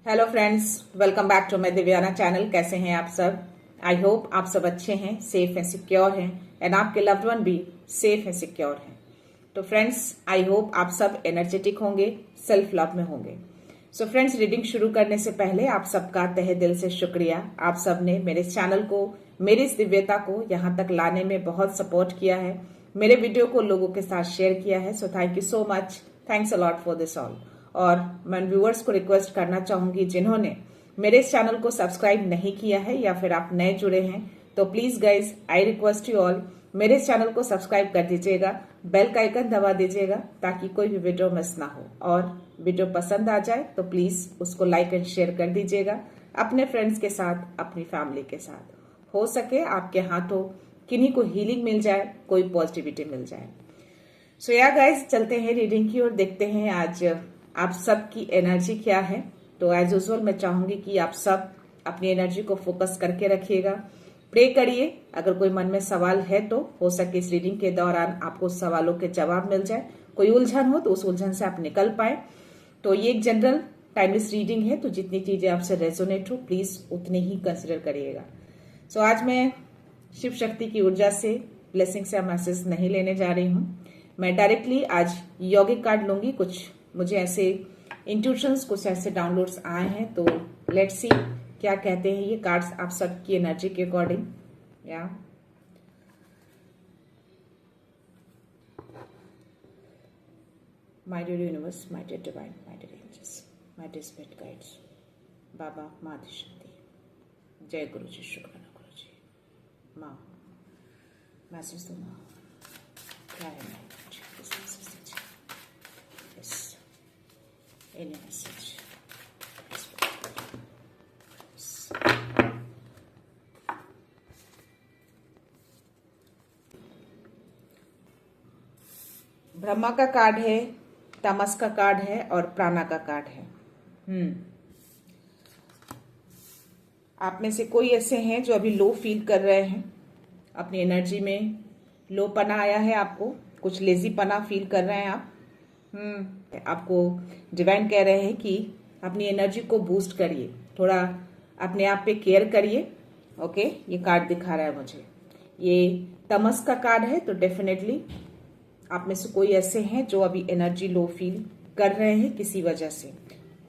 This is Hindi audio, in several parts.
Hello friends, welcome back to my Divyana channel. कैसे हैं आप सब? आई होप आप सब अच्छे हैं, सेफ एंड सिक्योर हैं एंड आपके लव्ड वन भी सेफ एंड सिक्योर हैं। तो फ्रेंड्स, आई होप आप सब एनर्जेटिक होंगे, सेल्फ लव में होंगे। सो फ्रेंड्स, रीडिंग शुरू करने से पहले आप सबका तहे दिल से शुक्रिया। आप सब ने मेरे चैनल को, मेरी इस दिव्यता को यहाँ तक लाने में बहुत सपोर्ट किया है, मेरे वीडियो को लोगों के साथ शेयर किया है। So thank you so much, thanks a lot for this all. और मैं व्यूअर्स को रिक्वेस्ट करना चाहूंगी जिन्होंने मेरे इस चैनल को सब्सक्राइब नहीं किया है या फिर आप नए जुड़े हैं, तो please guys I request you all, मेरे इस चैनल को सब्सक्राइब कर दीजिएगा, बेल का आइकन दबा दीजिएगा ताकि कोई भी वीडियो मिस ना हो। और वीडियो पसंद आ जाए तो प्लीज उसको लाइक एंड शेयर कर दीजिएगा अपने फ्रेंड्स के साथ, अपनी फैमिली के साथ। हो सके आपके हाथों किन्हीं को हीलिंग मिल जाए, कोई पॉजिटिविटी मिल जाए। सो या गाइज, चलते हैं रीडिंग की और देखते हैं आज आप सबकी एनर्जी क्या है। तो एज यूजुअल मैं चाहूंगी कि आप सब अपनी एनर्जी को फोकस करके रखिएगा, प्रे करिए। अगर कोई मन में सवाल है तो हो सके इस रीडिंग के दौरान आपको सवालों के जवाब मिल जाए। कोई उलझन हो तो उस उलझन से आप निकल पाए। तो ये एक जनरल टाइमलेस रीडिंग है, तो जितनी चीजें आपसे रेजोनेट हो प्लीज उतनी ही कंसिडर करिएगा। सो आज मैं शिव शक्ति की ऊर्जा से ब्लेसिंग से मैसेज नहीं लेने जा रही हूँ। मैं डायरेक्टली आज यौगिक कार्ड लूंगी। कुछ मुझे ऐसे इंट्यूशंस, कुछ ऐसे डाउनलोड्स आए हैं, तो लेट्स सी क्या कहते हैं ये कार्ड्स आप सबकी एनर्जी के अकॉर्डिंग। या my dear universe, my dear divine, my dear angels, my dear spirit guides, बाबा, माँ शक्ति, जय गुरु जी, शुक्राना गुरु जी। माँ मैसेज दो माँ, क्या है माँ? Any message? ब्रह्मा का कार्ड है, तमस का कार्ड है और प्राणा का कार्ड है। आप में से कोई ऐसे हैं जो अभी लो फील कर रहे हैं, अपनी एनर्जी में लो पना आया है, आपको कुछ लेजी पना फील कर रहे हैं आप। आपको डिवाइन कह रहे हैं कि अपनी एनर्जी को बूस्ट करिए, थोड़ा अपने आप पे केयर करिए। ओके, ये कार्ड दिखा रहा है मुझे, ये तमस का कार्ड है। तो डेफिनेटली आप में से कोई ऐसे हैं जो अभी एनर्जी लो फील कर रहे हैं किसी वजह से।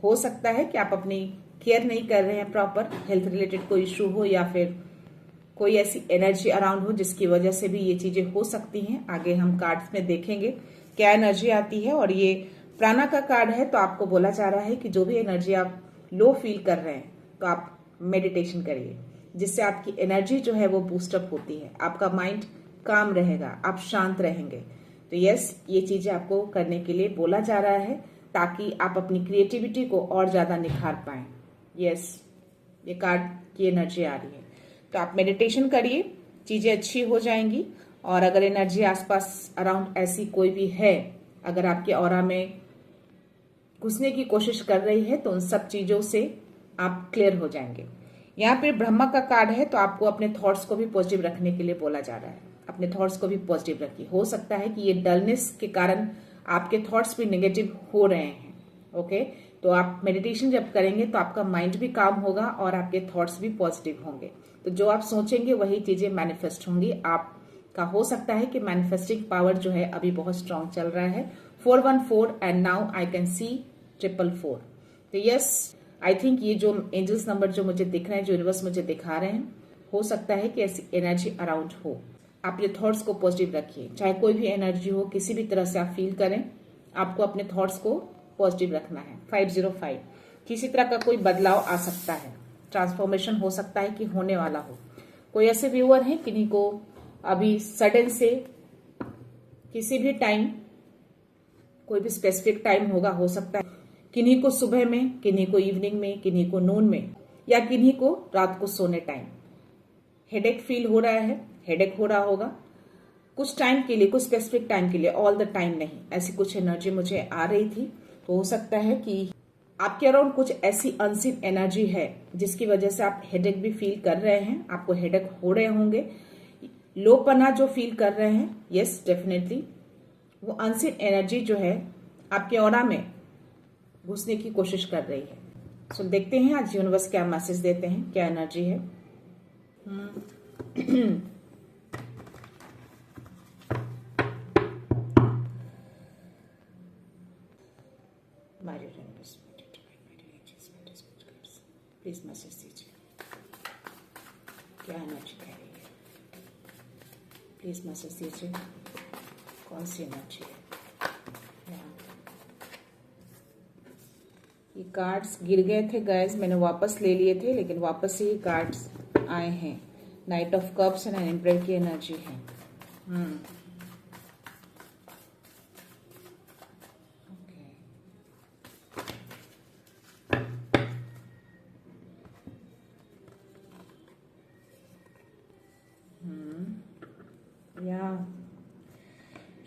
हो सकता है कि आप अपनी केयर नहीं कर रहे हैं प्रॉपर, हेल्थ रिलेटेड कोई इशू हो या फिर कोई ऐसी एनर्जी अराउंड हो जिसकी वजह से भी ये चीजें हो सकती हैं। आगे हम कार्ड्स में देखेंगे क्या एनर्जी आती है। और ये प्राणा का कार्ड है, तो आपको बोला जा रहा है कि जो भी एनर्जी आप लो फील कर रहे हैं तो आप मेडिटेशन करिए, जिससे आपकी एनर्जी जो है वो बूस्टअप होती है, आपका माइंड काम रहेगा, आप शांत रहेंगे। तो यस, ये चीजें आपको करने के लिए बोला जा रहा है ताकि आप अपनी क्रिएटिविटी को और ज्यादा निखार पाए। यस, ये कार्ड की एनर्जी आ रही है, तो आप मेडिटेशन करिए, चीजें अच्छी हो जाएंगी। और अगर एनर्जी आसपास अराउंड ऐसी कोई भी है, अगर आपके ऑरा में घुसने की कोशिश कर रही है, तो उन सब चीजों से आप क्लियर हो जाएंगे। यहाँ पे ब्रह्मा का कार्ड है, तो आपको अपने थॉट्स को भी पॉजिटिव रखने के लिए बोला जा रहा है। अपने थॉट्स को भी पॉजिटिव रखिए। हो सकता है कि ये डलनेस के कारण आपके थॉट्स भी नेगेटिव हो रहे हैं। ओके, तो आप मेडिटेशन जब करेंगे तो आपका माइंड भी काम होगा और आपके थॉट्स भी पॉजिटिव होंगे। तो जो आप सोचेंगे वही चीजें मैनिफेस्ट होंगी। आपका हो सकता है कि मैनिफेस्टिंग पावर जो है अभी बहुत स्ट्रांग चल रहा है। 414 and now I can see 444। तो यस, आई थिंक ये जो एंजल्स नंबर जो मुझे दिख रहे हैं, जो यूनिवर्स मुझे दिखा रहे हैं, हो सकता है कि ऐसी एनर्जी अराउंड हो। आप ये थॉट्स को पॉजिटिव रखिए, चाहे कोई भी एनर्जी हो, किसी भी तरह से आप फील करें, आपको अपने थॉट्स को पॉजिटिव रखना है। 505, किसी तरह का कोई बदलाव आ सकता है, ट्रांसफॉर्मेशन हो सकता है कि होने वाला हो। कोई ऐसे व्यूअर हैं किन्हीं को अभी सडन से किसी भी टाइम, कोई भी स्पेसिफिक टाइम होगा, हो सकता है किन्हीं को सुबह में, किन्हीं को इवनिंग में, किन्हीं को नून में, या किन्हीं को रात को सोने टाइम हेडेक फील हो रहा है, हेडेक हो रहा होगा कुछ टाइम के लिए, कुछ स्पेसिफिक टाइम के लिए, ऑल द टाइम नहीं। ऐसी कुछ एनर्जी मुझे आ रही थी। तो हो सकता है कि आपके अराउंड कुछ ऐसी अनसीन एनर्जी है जिसकी वजह से आप हेडेक भी फील कर रहे हैं, आपको हेडेक हो रहे होंगे, लोपना जो फील कर रहे हैं। यस, डेफिनेटली वो अनसीन एनर्जी जो है आपके ऑरा में घुसने की कोशिश कर रही है। सो देखते हैं आज यूनिवर्स क्या मैसेज देते हैं, क्या एनर्जी है। प्लीज मैसेज दीजिए, क्या एनर्जी कह रही है, प्लीज मैसेज दीजिए, कौन सी एनर्जी है। ये कार्ड्स गिर गए थे गाइस, मैंने वापस ले लिए थे, लेकिन वापस ही कार्ड्स आए हैं। Night of cups and emperor की एनर्जी है। या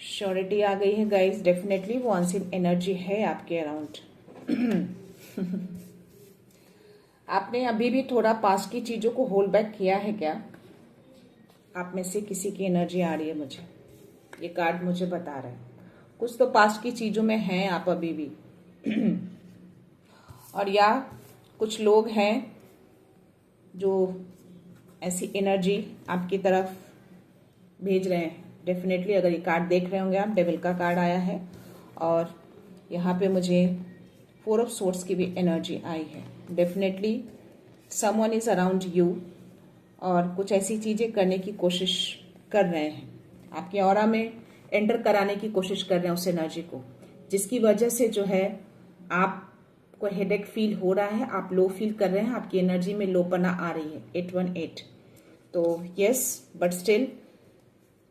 श्योरिटी आ गई है गाइस, डेफिनेटली वो अनसीन एनर्जी है आपके अराउंड। आपने अभी भी थोड़ा पास्ट की चीजों को होल्ड बैक किया है क्या? आप में से किसी की एनर्जी आ रही है मुझे, ये कार्ड मुझे बता रहा है। कुछ तो पास्ट की चीजों में हैं आप अभी भी। और या कुछ लोग हैं जो ऐसी एनर्जी आपकी तरफ भेज रहे हैं। डेफिनेटली अगर ये कार्ड देख रहे होंगे आप, डेविल का कार्ड आया है और यहाँ पे मुझे 4 ऑफ सोर्ड्स की भी एनर्जी आई है। Definitely someone is around you और कुछ ऐसी चीजें करने की कोशिश कर रहे हैं, आपके ऑरा में एंटर कराने की कोशिश कर रहे हैं उस एनर्जी को, जिसकी वजह से जो है आपको हेडेक फील हो रहा है, आप लो फील कर रहे हैं, आपकी एनर्जी में लोपना आ रही है। 818 तो यस, बट स्टिल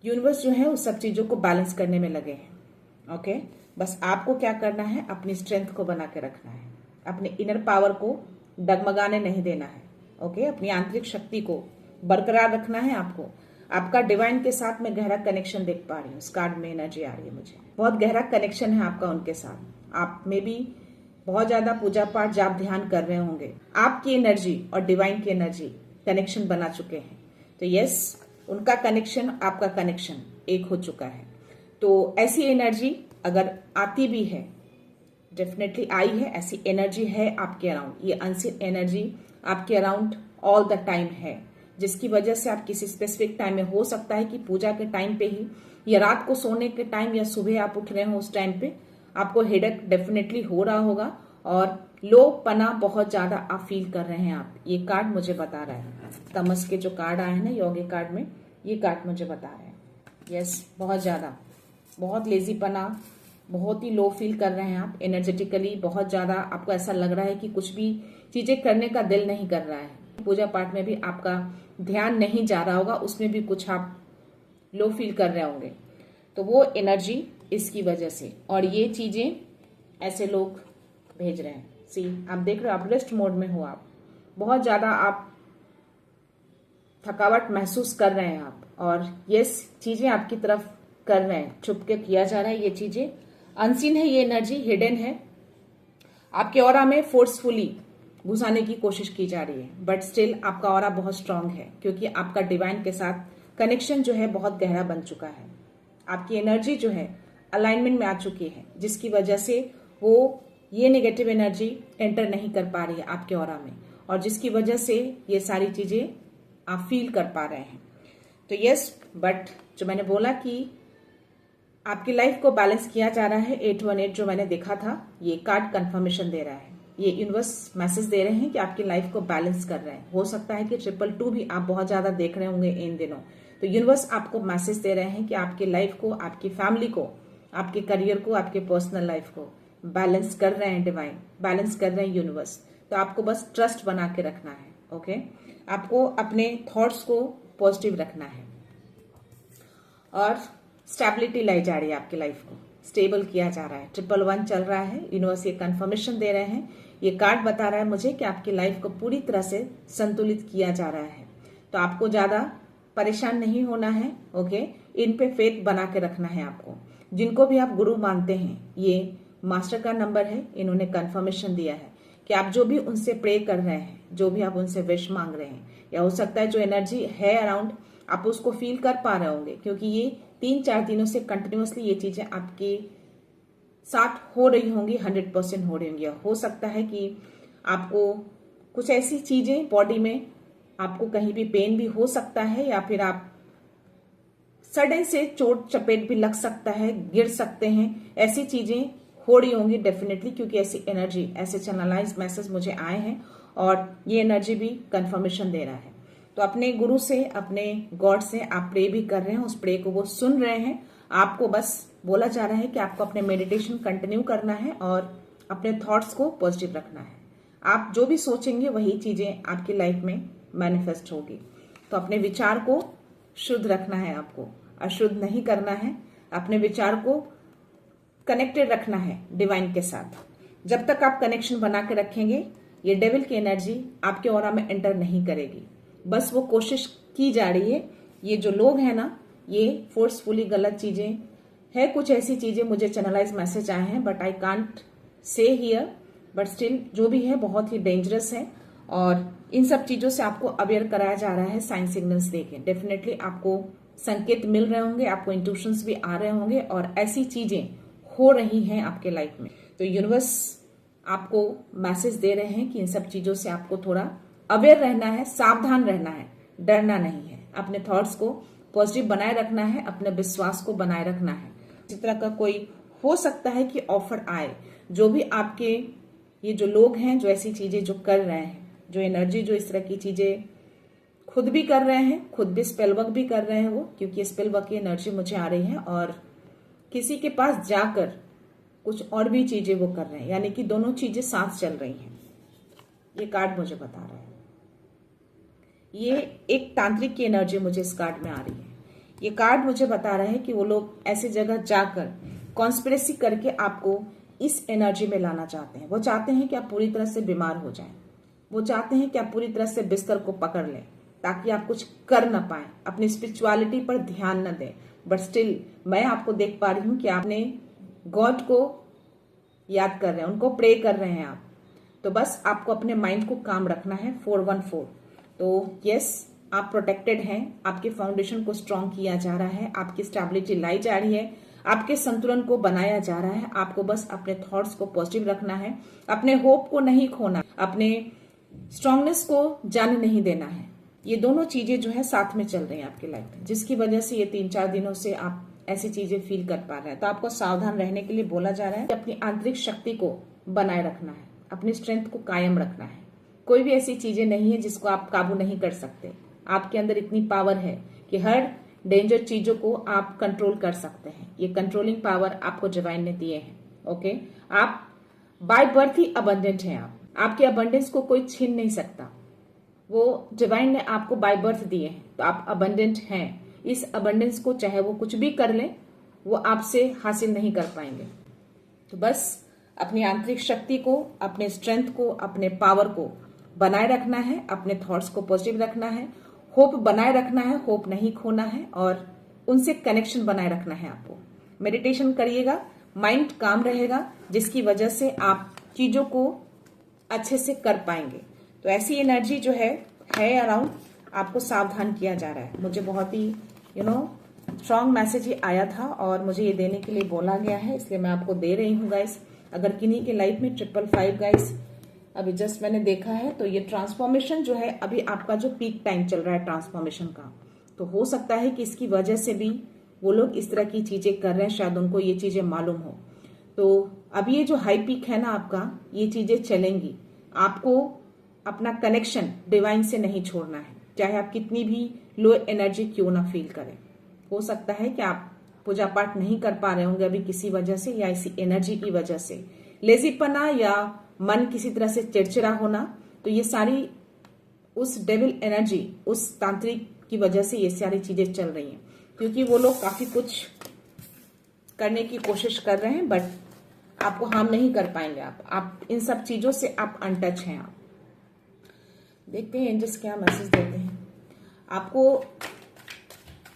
यूनिवर्स जो है उस सब चीजों को बैलेंस करने में लगे हैं। ओके, बस आपको क्या करना है, अपनी स्ट्रेंथ को बना के रखना है, अपने इनर पावर को डगमगाने नहीं देना है। ओके, अपनी आंतरिक शक्ति को बरकरार रखना है आपको। आपका डिवाइन के साथ मैं गहरा कनेक्शन देख पा रही हूँ, इस कार्ड में एनर्जी आ रही है मुझे, बहुत गहरा कनेक्शन है आपका उनके साथ। आप में भी बहुत ज्यादा पूजा पाठ जाप ध्यान कर रहे होंगे, आपकी एनर्जी और डिवाइन की एनर्जी कनेक्शन बना चुके हैं। तो यस, उनका कनेक्शन आपका कनेक्शन एक हो चुका है। तो ऐसी एनर्जी अगर आती भी है, डेफिनेटली आई है, ऐसी एनर्जी है आपके अराउंड। ये अनसीन एनर्जी आपके अराउंड ऑल द टाइम है, जिसकी वजह से आप किसी स्पेसिफिक टाइम में, हो सकता है कि पूजा के टाइम पे ही या रात को सोने के टाइम या सुबह आप उठ रहे हो, उस टाइम पे आपको हेडेक डेफिनेटली हो रहा होगा और लो पना बहुत ज्यादा आप फील कर रहे हैं आप। ये कार्ड मुझे बता रहा है, तमस के जो कार्ड आए हैं ना यौगिक कार्ड में, ये कार्ड मुझे बता रहे हैं। यस, बहुत ज्यादा, बहुत लेजीपना, बहुत ही लो फील कर रहे हैं आप एनर्जेटिकली। बहुत ज्यादा आपको ऐसा लग रहा है कि कुछ भी चीजें करने का दिल नहीं कर रहा है। पूजा पाठ में भी आपका ध्यान नहीं जा रहा होगा, उसमें भी कुछ आप लो फील कर रहे होंगे। तो वो एनर्जी इसकी वजह से, और ये चीजें ऐसे लोग भेज रहे हैं। सी, आप देख रहे हो, आप रेस्ट मोड में हो, आप बहुत ज्यादा आप थकावट महसूस कर रहे हैं आप, और ये चीजें आपकी तरफ कर रहे हैं, छुप के किया जा रहा है। ये चीजें अनसीन है, ये एनर्जी हिडन है, आपके ऑरा में फोर्सफुली घुसाने की कोशिश की जा रही है, बट स्टिल आपका ऑरा बहुत स्ट्रांग है, क्योंकि आपका डिवाइन के साथ कनेक्शन जो है बहुत गहरा बन चुका है। आपकी एनर्जी जो है अलाइनमेंट में आ चुकी है, जिसकी वजह से वो ये नेगेटिव एनर्जी एंटर नहीं कर पा रही है आपके ऑरा में, और जिसकी वजह से ये सारी चीजें आप फील कर पा रहे हैं। तो यस, बट जो मैंने बोला कि आपकी लाइफ को बैलेंस किया जा रहा है, 818 जो मैंने देखा था, ये कार्ड कंफर्मेशन दे रहा है। ये यूनिवर्स मैसेज दे रहे हैं कि आपकी लाइफ को बैलेंस कर रहे हैं। हो सकता है कि 222 भी आप बहुत ज्यादा देख रहे होंगे इन दिनों। तो यूनिवर्स आपको मैसेज दे रहे हैं कि आपकी लाइफ को, आपकी फैमिली को, आपके करियर को, आपके पर्सनल लाइफ को बैलेंस कर रहे हैं डिवाइन, बैलेंस कर रहे हैं यूनिवर्स। तो आपको बस ट्रस्ट बना के रखना है। ओके, आपको अपने थॉट्स को पॉजिटिव रखना है और स्टेबिलिटी लाई जा रही है, आपकी लाइफ को स्टेबल किया जा रहा है। 111 चल रहा है, यूनिवर्स ये कंफर्मेशन दे रहे हैं। ये कार्ड बता रहा है मुझे कि आपकी लाइफ को पूरी तरह से संतुलित किया जा रहा है। तो आपको ज्यादा परेशान नहीं होना है। ओके, इन पे फेथ बना के रखना है आपको। जिनको भी आप गुरु मानते हैं, ये मास्टर का नंबर है, इन्होंने कंफर्मेशन दिया है कि आप जो भी उनसे प्रे कर रहे हैं, जो भी आप उनसे विश मांग रहे हैं, या हो सकता है जो एनर्जी है अराउंड आप उसको फील कर पा रहे होंगे, क्योंकि ये 3-4 दिनों से कंटिन्यूअसली ये चीजें आपके साथ हो रही होंगी, 100% हो रही होंगी। हो सकता है कि आपको कुछ ऐसी चीजें बॉडी में, आपको कहीं भी पेन भी हो सकता है, या फिर आप सडन से चोट चपेट भी लग सकता है, गिर सकते हैं, ऐसी चीजें हो रही होंगी डेफिनेटली, क्योंकि ऐसी एनर्जी, ऐसे चैनलाइज मैसेज मुझे आए हैं और ये एनर्जी भी कंफर्मेशन दे रहा है। तो अपने गुरु से, अपने गॉड से आप प्रे भी कर रहे हैं, उस प्रे को वो सुन रहे हैं। आपको बस बोला जा रहा है कि आपको अपने मेडिटेशन कंटिन्यू करना है और अपने थॉट्स को पॉजिटिव रखना है। आप जो भी सोचेंगे वही चीजें आपकी लाइफ में मैनिफेस्ट होगी। तो अपने विचार को शुद्ध रखना है, आपको अशुद्ध नहीं करना है। अपने विचार को कनेक्टेड रखना है डिवाइन के साथ। जब तक आप कनेक्शन बना के रखेंगे, ये डेविल की एनर्जी आपके ऑरा में एंटर नहीं करेगी। बस वो कोशिश की जा रही है। ये जो लोग हैं ना, ये फोर्सफुली गलत चीजें है, कुछ ऐसी चीजें मुझे चैनलाइज मैसेज आए हैं, but I can't say here, but still जो भी है बहुत ही डेंजरस है। और इन सब चीजों से आपको अवेयर कराया जा रहा है, साइन सिग्नल्स देके। डेफिनेटली आपको संकेत मिल रहे होंगे, आपको इंट्यूशंस भी आ रहे होंगे और ऐसी चीजें हो रही हैं आपके लाइफ में। तो यूनिवर्स आपको मैसेज दे रहे हैं कि इन सब चीजों से आपको थोड़ा अवेयर रहना है, सावधान रहना है, डरना नहीं है। अपने थॉट्स को पॉजिटिव बनाए रखना है, अपने विश्वास को बनाए रखना है। इस तरह का कोई हो सकता है कि ऑफर आए, जो भी आपके ये जो लोग हैं जो ऐसी चीजें जो कर रहे हैं, जो एनर्जी जो इस तरह की चीजें खुद भी कर रहे हैं, खुद भी स्पेल वर्क भी कर रहे हैं वो, क्योंकि स्पेल वर्क की एनर्जी मुझे आ रही है, और किसी के पास जाकर कुछ और भी चीजें वो कर रहे हैं, यानी कि दोनों चीजें साथ चल रही हैं। ये कार्ड मुझे बता रहा है। ये एक तांत्रिक की एनर्जी मुझे इस कार्ड में आ रही है। ये कार्ड मुझे बता रहा है कि वो लोग ऐसी जगह जाकर कॉन्स्पिरेसी करके आपको इस एनर्जी में लाना चाहते हैं। वो चाहते हैं कि आप पूरी तरह से बीमार हो जाएं। वो चाहते हैं कि आप पूरी तरह से बिस्तर को पकड़ लें, ताकि आप कुछ कर न पाए, अपनी स्पिरिचुअलिटी पर ध्यान न दें। बट स्टिल मैं आपको देख पा रही हूं कि आपने गॉड को याद कर रहे हैं, उनको प्रे कर रहे हैं आप। तो बस आपको अपने माइंड को काम रखना है। 414। तो यस, आप प्रोटेक्टेड हैं, आपके फाउंडेशन को स्ट्रांग किया जा रहा है, आपकी स्टेबिलिटी लाई जा रही है, आपके संतुलन को बनाया जा रहा है। आपको बस अपने थॉट्स को पॉजिटिव रखना है, अपने होप को नहीं खोना, अपने स्ट्रांगनेस को जाने नहीं देना है। ये दोनों चीजें जो है साथ में चल रही हैं आपकी लाइफ में, जिसकी वजह से ये 3-4 दिनों से आप ऐसी चीजें फील कर पा रहे हैं। तो आपको सावधान रहने के लिए बोला जा रहा है कि अपनी आंतरिक शक्ति को बनाए रखना है, अपनी स्ट्रेंथ को कायम रखना है। कोई भी ऐसी चीजें नहीं है जिसको आप काबू नहीं कर सकते। आपके अंदर इतनी पावर है कि हर डेंजर चीजों को आप कंट्रोल कर सकते हैं। ये कंट्रोलिंग पावर आपको डिवाइन ने दिए हैं। ओके, आप बाय बर्थ ही अबंडेंट हैं। आपके अबंडेंस को कोई छीन नहीं सकता। वो डिवाइन ने आपको बाय बर्थ दिए हैं, तो आप अबंडेंट हैं। इस अबंडेंस को चाहे वो कुछ भी कर ले, वो आपसे हासिल नहीं कर पाएंगे। तो बस अपनी आंतरिक शक्ति को, अपने स्ट्रेंथ को, अपने पावर को बनाए रखना है, अपने थॉट्स को पॉजिटिव रखना है, होप बनाए रखना है, होप नहीं खोना है, और उनसे कनेक्शन बनाए रखना है। आपको मेडिटेशन करिएगा, माइंड काम रहेगा, जिसकी वजह से आप चीजों को अच्छे से कर पाएंगे। तो ऐसी एनर्जी जो है अराउंड, आपको सावधान किया जा रहा है। मुझे बहुत ही स्ट्रांग मैसेज ही आया था और मुझे ये देने के लिए बोला गया है, इसलिए मैं आपको दे रही हूँ गाइस। अगर किन्हीं के लाइफ में 555 गाइस अभी जस्ट मैंने देखा है, तो ये ट्रांसफॉर्मेशन जो है, अभी आपका जो पीक टाइम चल रहा है ट्रांसफॉर्मेशन का, तो हो सकता है कि इसकी वजह से भी वो लोग इस तरह की चीजें कर रहे हैं, शायद उनको ये चीजें मालूम हो। तो अब ये जो हाई पीक है ना आपका, ये चीजें चलेंगी। आपको अपना कनेक्शन डिवाइन से नहीं छोड़ना है, चाहे आप कितनी भी लो एनर्जी क्यों ना फील करें। हो सकता है कि आप पूजा पाठ नहीं कर पा रहे होंगे अभी किसी वजह से, या इसी एनर्जी की वजह से, लेजीपना या मन किसी तरह से चिड़चिड़ा होना, तो ये सारी उस डेविल एनर्जी, उस तांत्रिक की वजह से ये सारी चीजें चल रही हैं। क्योंकि वो लोग काफी कुछ करने की कोशिश कर रहे हैं, बट आपको हार्म नहीं कर पाएंगे। आप इन सब चीजों से आप अनटच हैं। आप देखते हैं एंजल्स क्या मैसेज देते हैं। आपको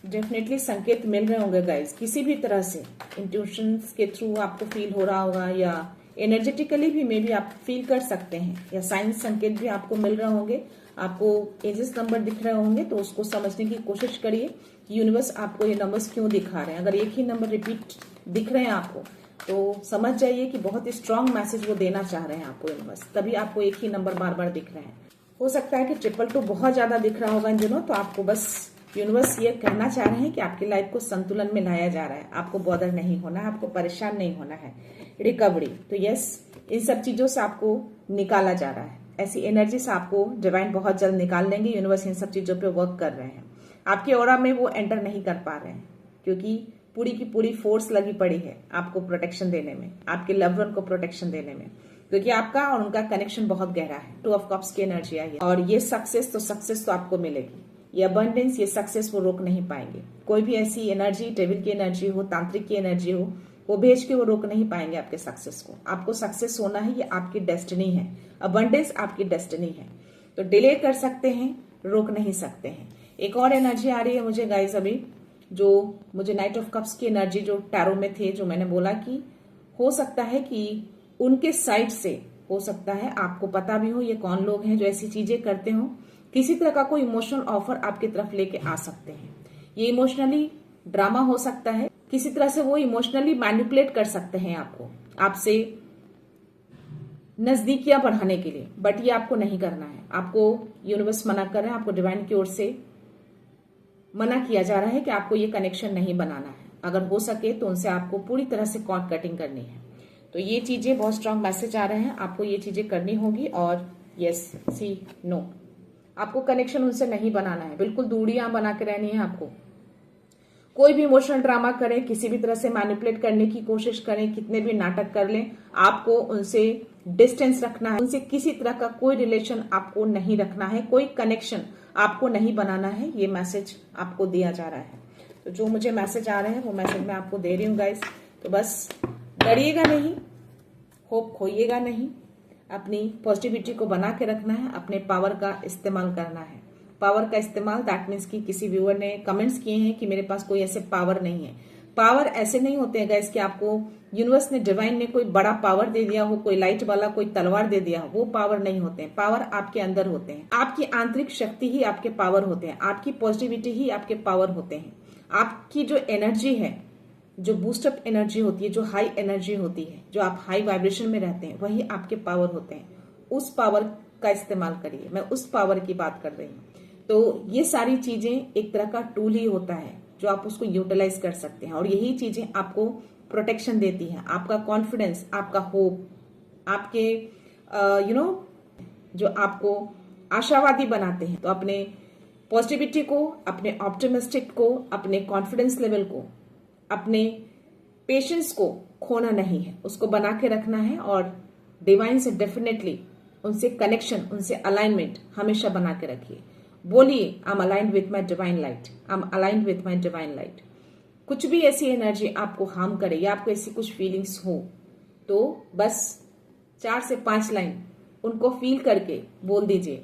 डेफिनेटली संकेत मिल रहे होंगे गाइस, किसी भी तरह से इंट्यूशंस के थ्रू आपको फील हो रहा होगा, या एनर्जेटिकली भी मे बी आप फील कर सकते हैं, या साइंस संकेत भी आपको मिल रहे होंगे। आपको एजेस नंबर दिख रहे होंगे, तो उसको समझने की कोशिश करिए कि यूनिवर्स आपको ये नंबर्स क्यों दिखा रहे हैं। अगर एक ही नंबर रिपीट दिख रहे हैं आपको, तो समझ जाइए कि बहुत ही स्ट्रांग मैसेज वो देना चाह रहे हैं आपको यूनिवर्स, तभी आपको एक ही नंबर बार बार दिख रहे हैं। हो सकता है कि 222 बहुत ज्यादा दिख रहा होगा इन दिनों, तो आपको बस यूनिवर्स ये कहना चाह रहे हैं कि आपकी लाइफ को संतुलन में लाया जा रहा है, आपको बॉदर नहीं होना है, आपको परेशान नहीं होना है। रिकवरी, तो यस, इन सब चीजों से आपको निकाला जा रहा है, ऐसी एनर्जी से आपको डिवाइन बहुत जल्द निकाल लेंगे। यूनिवर्स इन सब चीजों पे वर्क कर रहे हैं, आपके ऑरा में वो एंटर नहीं कर पा रहे हैं क्योंकि पूरी की पूरी फोर्स लगी पड़ी है आपको प्रोटेक्शन देने में, आपके लव्ड वन को प्रोटेक्शन देने में, क्योंकि आपका और उनका कनेक्शन बहुत गहरा है। 2 ऑफ कप्स की एनर्जी आई है और ये सक्सेस तो आपको मिलेगी, ये अबंडेंस, ये सक्सेस वो रोक नहीं पाएंगे। कोई भी ऐसी एनर्जी, डेविल की एनर्जी हो, तांत्रिक की एनर्जी हो, वो भेज के वो रोक नहीं पाएंगे आपके सक्सेस को। आपको सक्सेस होना है, ये आपकी डेस्टिनी है, अबंडेंस आपकी डेस्टिनी है। तो डिले कर सकते हैं, रोक नहीं सकते हैं। एक और एनर्जी आ रही है मुझे गाइस अभी, जो मुझे नाइट ऑफ कप्स की एनर्जी जो टैरो में थे, जो मैंने बोला कि हो सकता है कि उनके साइड से हो सकता है, आपको पता भी हो ये कौन लोग हैं जो ऐसी चीजें करते हो, किसी तरह का कोई इमोशनल ऑफर आपकी तरफ लेके आ सकते हैं। ये इमोशनली ड्रामा हो सकता है, किसी तरह से वो इमोशनली मैनिपुलेट कर सकते हैं आपको, आपसे नजदीकियां बढ़ाने के लिए, बट ये आपको नहीं करना है। आपको यूनिवर्स मना कर रहे हैं, आपको डिवाइन की ओर से मना किया जा रहा है कि आपको ये कनेक्शन नहीं बनाना है। अगर हो सके तो उनसे आपको पूरी तरह से कॉर्ड कटिंग करनी है। तो ये चीजें बहुत स्ट्रांग मैसेज आ रहे हैं, आपको ये चीजें करनी होगी। और यस, सी नो, आपको कनेक्शन उनसे नहीं बनाना है, बिल्कुल दूरियां बना के रहनी है आपको। कोई भी इमोशनल ड्रामा करें, किसी भी तरह से मैनिपुलेट करने की कोशिश करें, कितने भी नाटक कर लें, आपको उनसे डिस्टेंस रखना है, उनसे किसी तरह का कोई रिलेशन आपको नहीं रखना है, कोई कनेक्शन आपको नहीं बनाना है। ये मैसेज आपको दिया जा रहा है। तो जो मुझे मैसेज आ रहे हैं वो मैसेज मैं आपको दे रही हूँ गाइस। तो बस डरिएगा नहीं, होप खोइएगा नहीं, अपनी पॉजिटिविटी को बना के रखना है, अपने पावर का इस्तेमाल करना है। पावर का इस्तेमाल दैट मीन्स कि किसी व्यूअर ने कमेंट्स किए हैं कि मेरे पास कोई ऐसे पावर नहीं है। पावर ऐसे नहीं होते हैं गाइस कि आपको यूनिवर्स ने, डिवाइन ने कोई बड़ा पावर दे दिया हो, कोई लाइट वाला कोई तलवार दे दिया हो, वो पावर नहीं होते हैं। पावर आपके अंदर होते हैं, आपकी आंतरिक शक्ति ही आपके पावर होते हैं, आपकी पॉजिटिविटी ही आपके पावर होते हैं। आपकी जो एनर्जी है, जो बूस्टअप एनर्जी होती है, जो हाई एनर्जी होती है, जो आप हाई वाइब्रेशन में रहते हैं, वही आपके पावर होते हैं। उस पावर का इस्तेमाल करिए, मैं उस पावर की बात कर रही हूँ। तो ये सारी चीजें एक तरह का टूल ही होता है जो आप उसको यूटिलाइज कर सकते हैं, और यही चीजें आपको प्रोटेक्शन देती है, आपका कॉन्फिडेंस, आपका होप, आपके जो आपको आशावादी बनाते हैं। तो अपने पॉजिटिविटी को, अपने ऑप्टिमिस्टिक को, अपने कॉन्फिडेंस लेवल को, अपने पेशेंस को खोना नहीं है, उसको बना के रखना है। और डिवाइन से डेफिनेटली उनसे कनेक्शन, उनसे अलाइनमेंट हमेशा बना के रखिए। बोलिए, I am aligned with my divine light, I am aligned with my divine light. कुछ भी ऐसी एनर्जी आपको हार्म करे या आपको ऐसी कुछ फीलिंग्स हो, तो बस 4 से 5 लाइन उनको फील करके बोल दीजिए,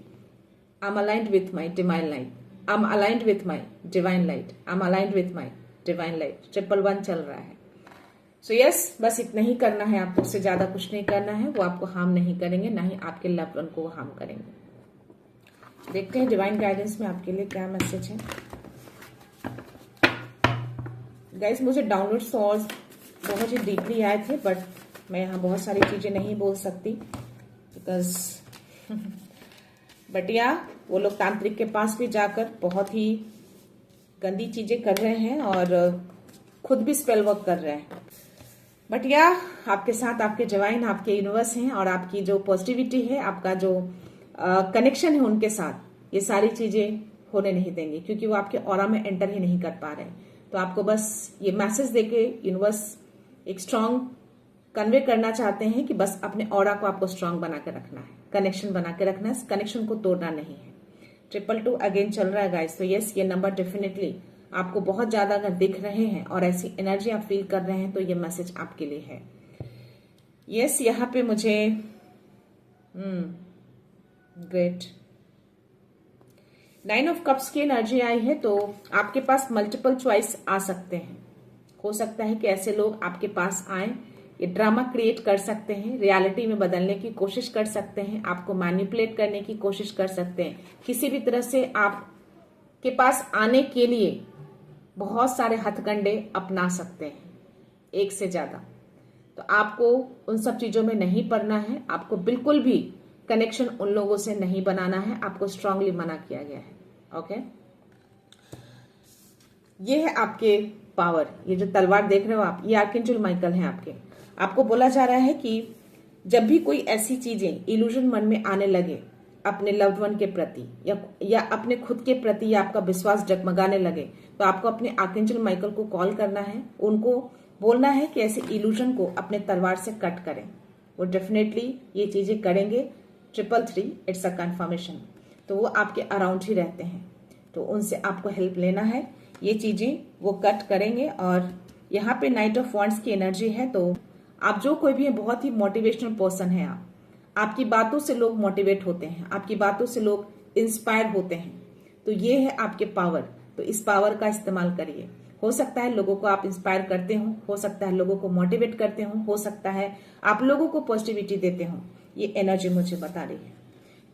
I am aligned with my divine light, I am aligned with my divine light, I am aligned with my divine light. 111 चल रहा है। सो यस, बस इतना ही करना है आपको, उससे ज्यादा कुछ नहीं करना है। वो आपको हार्म नहीं करेंगे, ना ही आपके लव्ड वन को वो हार्म करेंगे। देखते हैं डिवाइन गाइडेंस में आपके लिए क्या मैसेज है। गाइस, मुझे डाउनलोड्स और बहुत ही डीपली आए थे, बट मैं यहाँ बहुत सारी चीजें नहीं बोल सकती बिकॉज बट या वो लोग तांत्रिक के पास भी जाकर बहुत ही गंदी चीजें कर रहे हैं और खुद भी स्पेल वर्क कर रहे हैं। बट या आपके साथ आपके डिवाइन, आपके यूनिवर्स हैं, और आपकी जो पॉजिटिविटी है, आपका जो कनेक्शन है उनके साथ, ये सारी चीजें होने नहीं देंगे, क्योंकि वो आपके ऑरा में एंटर ही नहीं कर पा रहे हैं। तो आपको बस ये मैसेज देके यूनिवर्स एक स्ट्रांग कन्वे करना चाहते हैं कि बस अपने ऑरा को आपको स्ट्रांग बना के रखना है, कनेक्शन बना के रखना है, कनेक्शन को तोड़ना नहीं है। 222 अगेन चल रहा है गाइस। तो यस, ये नंबर डेफिनेटली आपको बहुत ज्यादा अगर दिख रहे हैं और ऐसी एनर्जी आप फील कर रहे हैं, तो ये मैसेज आपके लिए है। यस, यहाँ पे मुझे ग्रेट 9 ऑफ कप्स की एनर्जी आई है। तो आपके पास मल्टीपल चॉइस आ सकते हैं। हो सकता है कि ऐसे लोग आपके पास आए, ये ड्रामा क्रिएट कर सकते हैं, रियलिटी में बदलने की कोशिश कर सकते हैं, आपको मैनिपुलेट करने की कोशिश कर सकते हैं, किसी भी तरह से आपके पास आने के लिए बहुत सारे हथकंडे अपना सकते हैं, एक से ज्यादा। तो आपको उन सब चीजों में नहीं पड़ना है, आपको बिल्कुल भी कनेक्शन उन लोगों से नहीं बनाना है, आपको स्ट्रांगली मना किया गया है। ओके, ये है आपके पावर। ये जो तलवार देख रहे हो आप, ये आर्कएंजल माइकल है आपके। आपको बोला जा रहा है कि जब भी कोई ऐसी चीजें इल्यूजन मन में आने लगे अपने लव्ड वन के प्रति या अपने खुद के प्रति, या आपका विश्वास डगमगाने लगे, तो आपको अपने आर्कएंजल माइकल को कॉल करना है, उनको बोलना है कि ऐसे इल्यूजन को अपने तलवार से कट करें। वो डेफिनेटली ये चीजें करेंगे। 333 इट्स अ कंफर्मेशन। तो वो आपके अराउंड ही रहते हैं, तो उनसे आपको हेल्प लेना है। ये चीजें वो कट करेंगे। और यहाँ पे नाइट ऑफ वॉन्ड्स की एनर्जी है, तो आप जो कोई भी है, बहुत ही मोटिवेशनल पर्सन है आप। आपकी बातों से लोग मोटिवेट होते हैं, आपकी बातों से लोग इंस्पायर होते हैं। तो ये है आपके पावर। तो इस पावर का इस्तेमाल करिए। हो सकता है लोगों को आप इंस्पायर करते हो सकता है लोगों को मोटिवेट करते हो सकता है आप लोगों को पॉजिटिविटी देते हो। ये एनर्जी मुझे बता रही है।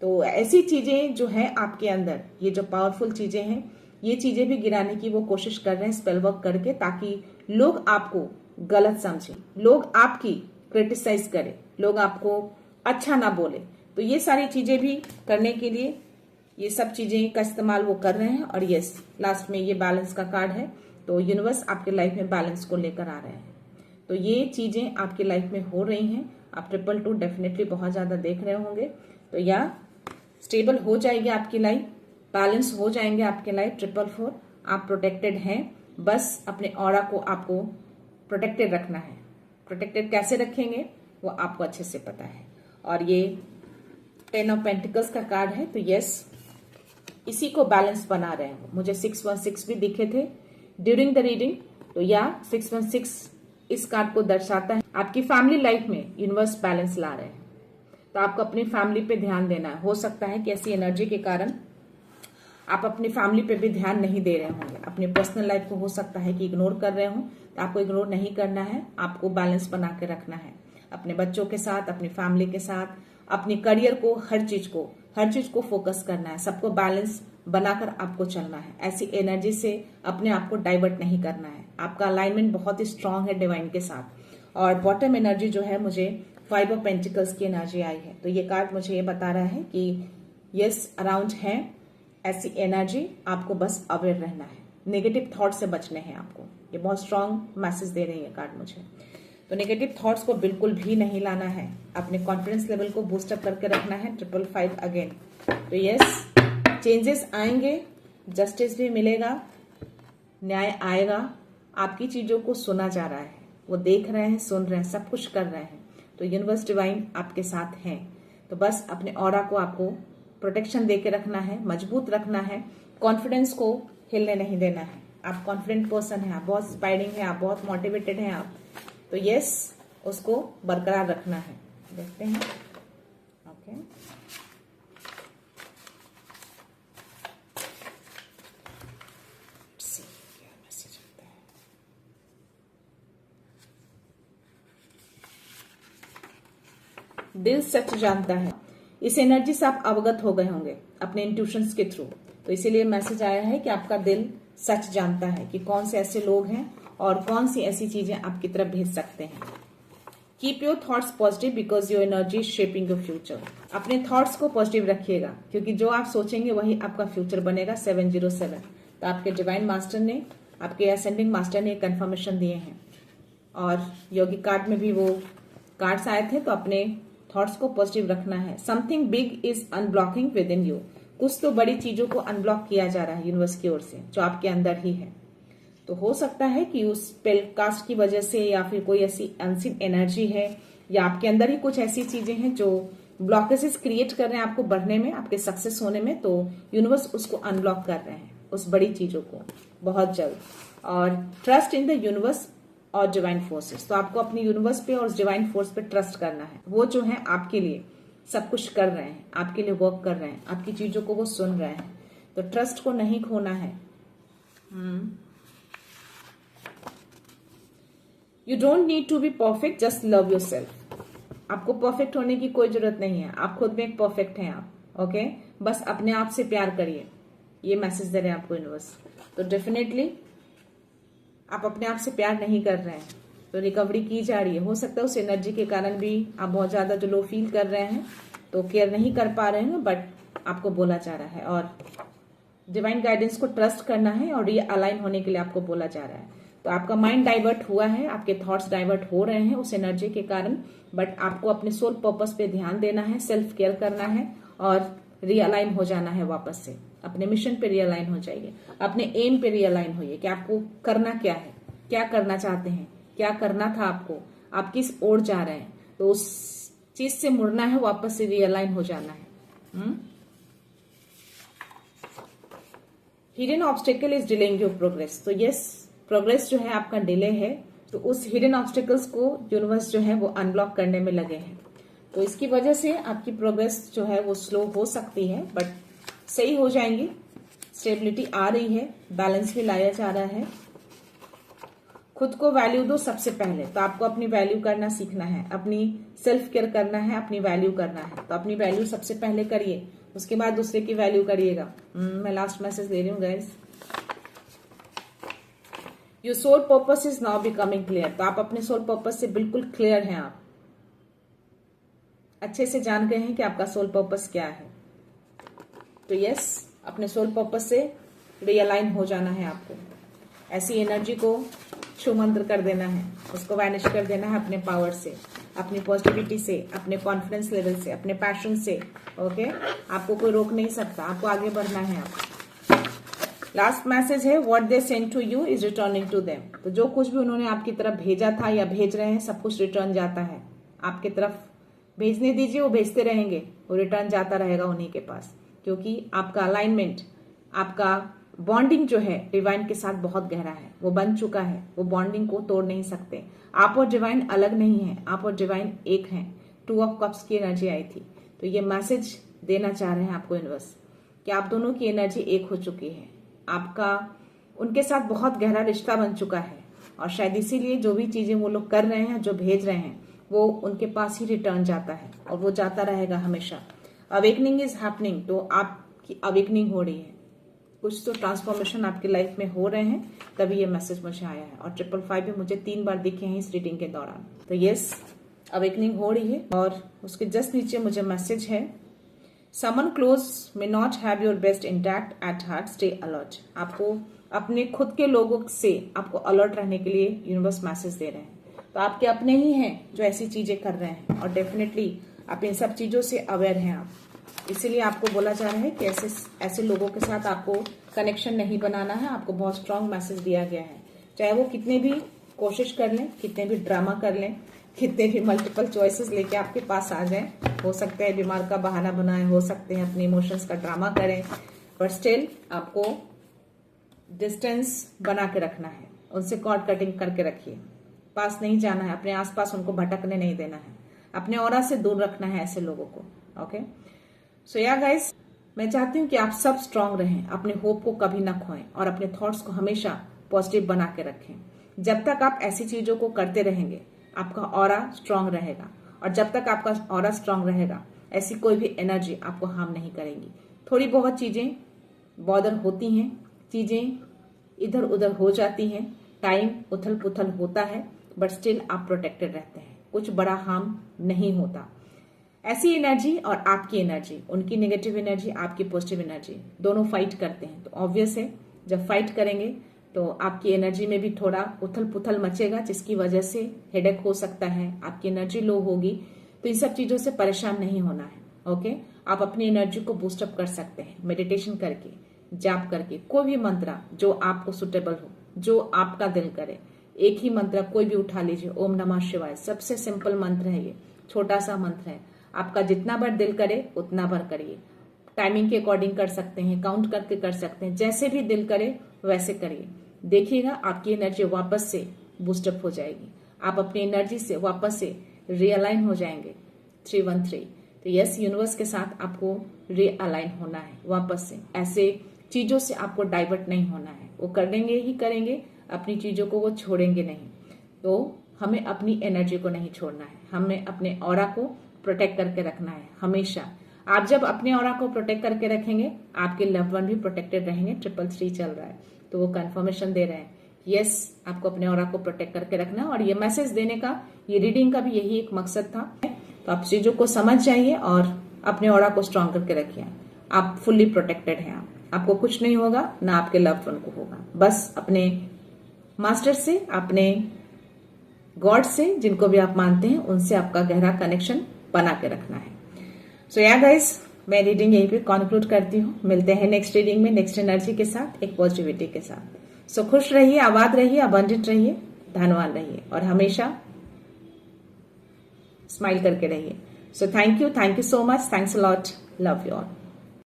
तो ऐसी चीजें जो है आपके अंदर, ये जो पावरफुल चीजें हैं, ये चीजें भी गिराने की वो कोशिश कर रहे हैं स्पेल वर्क करके, ताकि लोग आपको गलत समझे, लोग आपकी क्रिटिसाइज करें, लोग आपको अच्छा ना बोले। तो ये सारी चीजें भी करने के लिए ये सब चीजें का इस्तेमाल वो कर रहे हैं। और यस, लास्ट में ये बैलेंस का कार्ड है, तो यूनिवर्स आपके लाइफ में बैलेंस को लेकर आ रहे हैं। तो ये चीजें आपकी लाइफ में हो रही हैं। आप 222 डेफिनेटली बहुत ज्यादा देख रहे होंगे। तो या स्टेबल हो जाएगी आपकी लाइफ, बैलेंस हो जाएंगे आपके लाइफ। 444 आप प्रोटेक्टेड हैं। बस अपने ऑरा को आपको प्रोटेक्टेड रखना है। प्रोटेक्टेड कैसे रखेंगे वो आपको अच्छे से पता है। और ये 10 ऑफ पेंटिकल्स का कार्ड है, तो यस, इसी को बैलेंस बना रहे हैं। मुझे 616 भी दिखे थे ड्यूरिंग द रीडिंग। तो या 616 इस कार्ड को दर्शाता है आपकी फैमिली लाइफ में यूनिवर्स बैलेंस ला रहे हैं। तो आपको अपनी फैमिली पे ध्यान देना है। हो सकता है कि ऐसी एनर्जी के कारण आप अपनी फैमिली पे भी ध्यान नहीं दे रहे होंगे, अपनी पर्सनल लाइफ को हो सकता है कि इग्नोर कर रहे हो। तो आपको इग्नोर नहीं करना है, आपको बैलेंस बना के रखना है अपने बच्चों के साथ, अपनी फैमिली के साथ, अपनी करियर को, हर चीज को फोकस करना है। सबको बैलेंस बनाकर आपको चलना है। ऐसी एनर्जी से अपने आप को डाइवर्ट नहीं करना है। आपका अलाइनमेंट बहुत ही स्ट्रांग है डिवाइन के साथ। और बॉटम एनर्जी जो है, मुझे 5 ऑफ पेंटिकल्स की एनर्जी आई है। तो ये कार्ड मुझे ये बता रहा है कि यस, अराउंड है ऐसी एनर्जी, आपको बस अवेयर रहना है, नेगेटिव थॉट से बचने हैं आपको। ये बहुत स्ट्रांग मैसेज दे रही है कार्ड मुझे। तो नेगेटिव थॉट्स को बिल्कुल भी नहीं लाना है, अपने कॉन्फिडेंस लेवल को बूस्टअप करके रखना है। 555 अगेन। तो यस, चेंजेस आएंगे, जस्टिस भी मिलेगा, न्याय आएगा। आपकी चीजों को सुना जा रहा है, वो देख रहे हैं, सुन रहे हैं, सब कुछ कर रहे हैं। तो यूनिवर्स डिवाइन आपके साथ हैं। तो बस अपने ऑरा को आपको प्रोटेक्शन दे के रखना है, मजबूत रखना है, कॉन्फिडेंस को हिलने नहीं देना है। आप कॉन्फिडेंट पर्सन हैं, आप बहुत इंस्पायरिंग है, आप बहुत मोटिवेटेड हैं आप। तो यस, उसको बरकरार रखना है। देखते हैं। ओके, क्या मैसेज आता है। दिल सच जानता है। इस एनर्जी से आप अवगत हो गए होंगे अपने इंट्यूशंस के थ्रू। तो इसीलिए मैसेज आया है कि आपका दिल सच जानता है कि कौन से ऐसे लोग हैं और कौन सी ऐसी चीजें आपकी तरफ भेज सकते हैं। Keep your thoughts positive because your energy is shaping your future. अपने थॉट्स को पॉजिटिव रखिएगा, क्योंकि जो आप सोचेंगे वही आपका फ्यूचर बनेगा। 707। तो आपके डिवाइन मास्टर ने, आपके असेंडिंग मास्टर ने कंफर्मेशन दिए हैं। और योगी कार्ड में भी वो कार्ड्स आए थे। तो अपने थॉट्स को पॉजिटिव रखना है। Something big is unblocking with in you. कुछ तो बड़ी चीजों को अनब्लॉक किया जा रहा है यूनिवर्स की ओर से, जो आपके अंदर ही है। तो हो सकता है कि उस स्पेल कास्ट की वजह से, या फिर कोई ऐसी अनसीन एनर्जी है, या आपके अंदर ही कुछ ऐसी चीजें हैं जो ब्लॉकेजेस क्रिएट कर रहे हैं आपको बढ़ने में, आपके सक्सेस होने में। तो यूनिवर्स उसको अनब्लॉक कर रहे हैं, उस बड़ी चीजों को, बहुत जल्द। और ट्रस्ट इन द यूनिवर्स और डिवाइन फोर्सेस। तो आपको अपनी यूनिवर्स पे और डिवाइन फोर्स पे ट्रस्ट करना है। वो जो है आपके लिए सब कुछ कर रहे हैं, आपके लिए वर्क कर रहे हैं, आपकी चीजों को वो सुन रहे हैं। तो ट्रस्ट को नहीं खोना है। You don't need to be perfect, just love yourself. आपको परफेक्ट होने की कोई जरूरत नहीं है, आप खुद में एक परफेक्ट हैं आप। ओके, बस अपने आप से प्यार करिए। ये मैसेज दे रहे हैं आपको यूनिवर्स। तो डेफिनेटली आप अपने आप से प्यार नहीं कर रहे हैं, तो रिकवरी की जा रही है। हो सकता है उस एनर्जी के कारण भी आप बहुत ज्यादा जो लो फील कर रहे हैं तो केयर नहीं कर पा रहे हैं, बट आपको बोला जा रहा है और डिवाइन गाइडेंस को ट्रस्ट करना है और रीअलाइन होने के लिए आपको बोला जा रहा है। तो आपका माइंड डाइवर्ट हुआ है, आपके थॉट्स डाइवर्ट हो रहे हैं उस एनर्जी के कारण, बट आपको अपने सोल पर्पस पे ध्यान देना है, सेल्फ केयर करना है और रीअलाइन हो जाना है वापस से। अपने मिशन पे रीअलाइन हो जाइए, अपने एम पे रीअलाइन होइए कि आपको करना क्या है, क्या करना चाहते हैं, क्या करना था आपको, आप किस ओर जा रहे हैं। तो उस चीज से मुड़ना है, वापस से रीअलाइन हो जाना है। Hidden obstacle is delaying your progress. तो यस, प्रोग्रेस जो है आपका डिले है, तो उस हिडन ऑब्स्टेकल्स को यूनिवर्स जो है वो अनब्लॉक करने में लगे हैं। तो इसकी वजह से आपकी प्रोग्रेस जो है वो स्लो हो सकती है, बट सही हो जाएंगी। स्टेबिलिटी आ रही है, बैलेंस भी लाया जा रहा है। खुद को वैल्यू दो सबसे पहले। तो आपको अपनी वैल्यू करना सीखना है, अपनी सेल्फ केयर करना है, अपनी वैल्यू करना है। तो अपनी वैल्यू सबसे पहले करिए, उसके बाद दूसरे की वैल्यू करिएगा। मैं लास्ट मैसेज दे रही हूँ guys. Your soul purpose is now becoming clear. तो आप अपने सोल पर्पस से बिल्कुल क्लियर हैं, आप अच्छे से जान गए हैं कि आपका सोल पर्पस क्या है। तो यस, अपने सोल पर्पस से रियलाइन हो जाना है आपको। ऐसी एनर्जी को छू मंत्र कर देना है, उसको वैनिश कर देना है अपने पावर से, अपनी पॉजिटिविटी से, अपने कॉन्फिडेंस लेवल से, अपने पैशन से। ओके, आपको कोई रोक नहीं सकता, आपको आगे बढ़ना है। लास्ट मैसेज है, what they send to you is returning to them. तो जो कुछ भी उन्होंने आपकी तरफ भेजा था या भेज रहे हैं, सब कुछ रिटर्न जाता है आपकी तरफ। भेजने दीजिए, वो भेजते रहेंगे, वो रिटर्न जाता रहेगा उन्हीं के पास, क्योंकि आपका अलाइनमेंट, आपका बॉन्डिंग जो है डिवाइन के साथ बहुत गहरा है, वो बन चुका है। वो बॉन्डिंग को तोड़ नहीं सकते। आप और डिवाइन अलग नहीं है, आप और डिवाइन एक हैं। 2 ऑफ कप्स की एनर्जी आई थी। तो ये मैसेज देना चाह रहे हैं आपको यूनिवर्स कि आप दोनों की एनर्जी एक हो चुकी है। आपका उनके साथ बहुत गहरा रिश्ता बन चुका है और शायद इसीलिए जो भी चीजें वो लोग कर रहे हैं, जो भेज रहे हैं, वो उनके पास ही रिटर्न जाता है और वो जाता रहेगा हमेशा। Awakening is happening. तो आपकी अवेकनिंग हो रही है, कुछ तो ट्रांसफॉर्मेशन आपकी लाइफ में हो रहे हैं, तभी ये मैसेज मुझे आया है। और 555 भी मुझे 3 बार दिखे हैं इस रीडिंग के दौरान। तो यस, अवेकनिंग हो रही है। और उसके जस्ट नीचे मुझे मैसेज है, someone close may not have your best intact at heart, stay alert. आपको अपने खुद के लोगों से आपको अलर्ट रहने के लिए यूनिवर्स मैसेज दे रहे हैं। तो आपके अपने ही हैं जो ऐसी चीजें कर रहे हैं और डेफिनेटली आप इन सब चीजों से अवेयर हैं आप। इसीलिए आपको बोला जा रहा है कि ऐसे लोगों के साथ आपको कनेक्शन नहीं बनाना है। आपको बहुत स्ट्रांग मैसेज दिया गया है, चाहे वो कितने भी कोशिश कर लें, कितने भी ड्रामा कर लें, कितने भी मल्टीपल चॉइसेस लेके आपके पास आ जाएं। हो सकता है बीमार का बहाना बनाए, हो सकते हैं अपने इमोशंस का ड्रामा करें, बट स्टिल आपको डिस्टेंस बना के रखना है। उनसे कॉर्ड कटिंग करके रखिए, पास नहीं जाना है, अपने आसपास उनको भटकने नहीं देना है, अपने ऑरा से दूर रखना है ऐसे लोगों को। ओके, सो या गाइस, मैं चाहती हूँ कि आप सब स्ट्रांग रहें, अपने होप को कभी ना खोएं और अपने थॉट्स को हमेशा पॉजिटिव बना के रखें। जब तक आप ऐसी चीजों को करते रहेंगे, आपका ऑरा स्ट्रांग रहेगा, और जब तक आपका ऑरा स्ट्रांग रहेगा, ऐसी कोई भी एनर्जी आपको हार्म नहीं करेंगी। थोड़ी बहुत चीजें बॉदर होती हैं, चीजें इधर उधर हो जाती हैं, टाइम उथल पुथल होता है, बट स्टिल आप प्रोटेक्टेड रहते हैं, कुछ बड़ा हार्म नहीं होता। ऐसी एनर्जी और आपकी एनर्जी, उनकी नेगेटिव एनर्जी, आपकी पॉजिटिव एनर्जी, दोनों फाइट करते हैं। तो ऑब्वियस है, जब फाइट करेंगे तो आपकी एनर्जी में भी थोड़ा उथल पुथल मचेगा, जिसकी वजह से हेडेक हो सकता है, आपकी एनर्जी लो होगी। तो इन सब चीजों से परेशान नहीं होना है। ओके, आप अपनी एनर्जी को बूस्टअप कर सकते हैं मेडिटेशन करके, जाप करके, कोई भी मंत्र जो आपको सुटेबल हो, जो आपका दिल करे। एक ही मंत्र कोई भी उठा लीजिए, ओम नमः शिवाय, सबसे सिंपल मंत्र है ये, छोटा सा मंत्र है। आपका जितना बार दिल करे उतना बार करिए, टाइमिंग के अकॉर्डिंग कर सकते हैं, काउंट करके कर सकते हैं, जैसे भी दिल करे वैसे करिए। देखिएगा आपकी एनर्जी वापस से बूस्टअप हो जाएगी, आप अपनी एनर्जी से वापस से रियलाइन हो जाएंगे। 313। तो यस, यूनिवर्स के साथ आपको रियलाइन होना है वापस से। ऐसे चीजों से आपको डाइवर्ट नहीं होना है, वो करेंगे ही करेंगे, अपनी चीजों को वो छोड़ेंगे नहीं। तो हमें अपनी एनर्जी को नहीं छोड़ना है, हमें अपने ऑरा को प्रोटेक्ट करके रखना है हमेशा। आप जब अपने ऑरा को प्रोटेक्ट करके रखेंगे, आपके लव्ड वन भी प्रोटेक्टेड रहेंगे। 333 चल रहा है, तो वो कंफर्मेशन दे रहे हैं यस, आपको अपने ऑरा को प्रोटेक्ट करके रखना है और ये मैसेज देने का, ये रीडिंग का भी यही एक मकसद था। तो आप चीजों को समझ जाइए और अपने ऑरा को स्ट्रांग करके रखिए। आप फुल्ली प्रोटेक्टेड हैं। आपको कुछ नहीं होगा, ना आपके लव्ड वन को होगा। बस अपने मास्टर से, अपने गॉड से, जिनको भी आप मानते हैं, उनसे आपका गहरा कनेक्शन बना के रखना है। सो या गाइस, मैं रीडिंग यहीं पे कंक्लूड करती हूँ। मिलते हैं नेक्स्ट रीडिंग में, नेक्स्ट एनर्जी के साथ, एक पॉजिटिविटी के साथ। सो खुश रहिए, आबाद रहिए, अबंडेंट रहिए, धनवान रहिए और हमेशा स्माइल करके रहिए। So thank you so much, thanks a lot, love you all.